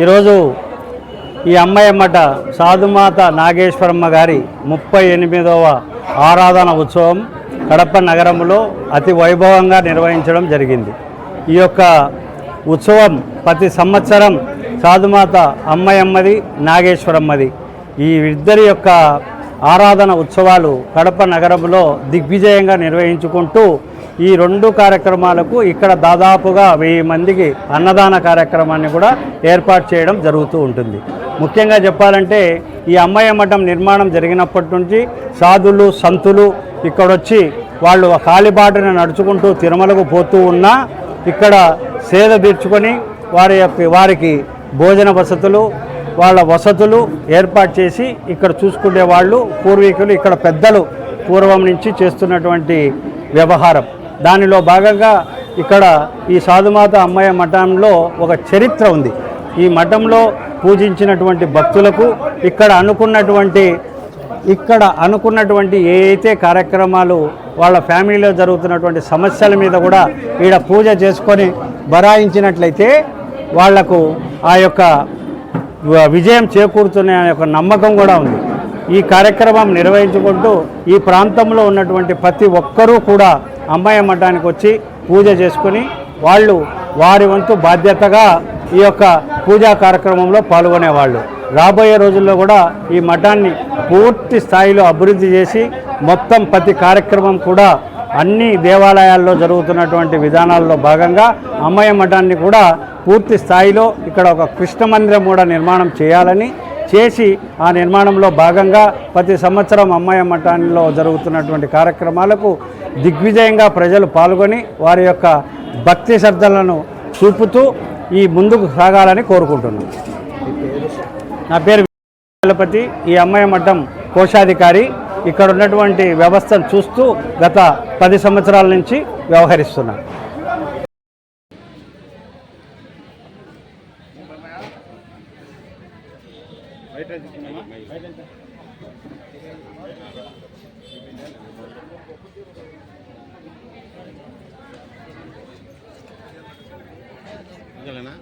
ఈరోజు ఈ అమ్మయ్యమ్మట సాధుమాత నాగేశ్వరమ్మ గారి 38వ ఆరాధన ఉత్సవం కడప నగరంలో అతి వైభవంగా నిర్వహించడం జరిగింది. ఈ యొక్క ఉత్సవం ప్రతి సంవత్సరం సాధుమాత అమ్మయ్యమ్మది నాగేశ్వరమ్మది ఈ ఇద్దరి యొక్క ఆరాధన ఉత్సవాలు కడప నగరంలో దిగ్విజయంగా నిర్వహించుకుంటూ ఈ రెండు కార్యక్రమాలకు ఇక్కడ దాదాపుగా 1000 మందికి అన్నదాన కార్యక్రమాన్ని కూడా ఏర్పాటు చేయడం జరుగుతూ ఉంటుంది. ముఖ్యంగా చెప్పాలంటే ఈ అమ్మయ్య మఠం నిర్మాణం జరిగినప్పటి నుంచి సాధులు సంతులు ఇక్కడొచ్చి వాళ్ళు కాలిబాటను నడుచుకుంటూ తిరుమలకు పోతూ ఉన్నా ఇక్కడ సేద తీర్చుకొని వారికి భోజన వసతులు వాళ్ళ వసతులు ఏర్పాటు చేసి ఇక్కడ చూసుకునే వాళ్ళు పూర్వీకులు ఇక్కడ పెద్దలు పూర్వం నుంచి చేస్తున్నటువంటి వ్యవహారం. దానిలో భాగంగా ఇక్కడ ఈ సాధుమాత అమ్మయ్య మఠంలో ఒక చరిత్ర ఉంది. ఈ మఠంలో పూజించినటువంటి భక్తులకు ఇక్కడ అనుకున్నటువంటి ఏ అయితే కార్యక్రమాలు వాళ్ళ ఫ్యామిలీలో జరుగుతున్నటువంటి సమస్యల మీద కూడా ఈడ పూజ చేసుకొని బరాయించినట్లయితే వాళ్లకు ఆ యొక్క విజయం చేకూరుతున్న యొక్క నమ్మకం కూడా ఉంది. ఈ కార్యక్రమం నిర్వహించుకుంటూ ఈ ప్రాంతంలో ఉన్నటువంటి ప్రతి ఒక్కరూ కూడా అమ్మయ్య మఠానికి వచ్చి పూజ చేసుకుని వాళ్ళు వారి వంతు బాధ్యతగా ఈ యొక్క పూజా కార్యక్రమంలో పాల్గొనేవాళ్ళు. రాబోయే రోజుల్లో కూడా ఈ మఠాన్ని పూర్తి స్థాయిలో అభివృద్ధి చేసి మొత్తం ప్రతి కార్యక్రమం కూడా అన్ని దేవాలయాల్లో జరుగుతున్నటువంటి విధానాల్లో భాగంగా అమ్మయ్య మఠాన్ని కూడా పూర్తి స్థాయిలో ఇక్కడ ఒక కృష్ణ మందిరం కూడా నిర్మాణం చేసి ఆ నిర్మాణంలో భాగంగా ప్రతి సంవత్సరం అమ్మయ్య మఠాల్లో జరుగుతున్నటువంటి కార్యక్రమాలకు దిగ్విజయంగా ప్రజలు పాల్గొని వారి యొక్క భక్తి శ్రద్ధలను చూపుతూ ఈ ముందుకు సాగాలని కోరుకుంటున్నాను. నా పేరు చలపతి, ఈ అమ్మయ్య మఠం కోశాధికారి. ఇక్కడ ఉన్నటువంటి వ్యవస్థను చూస్తూ గత 10 సంవత్సరాల నుంచి వ్యవహరిస్తున్నాను. ఇదేనా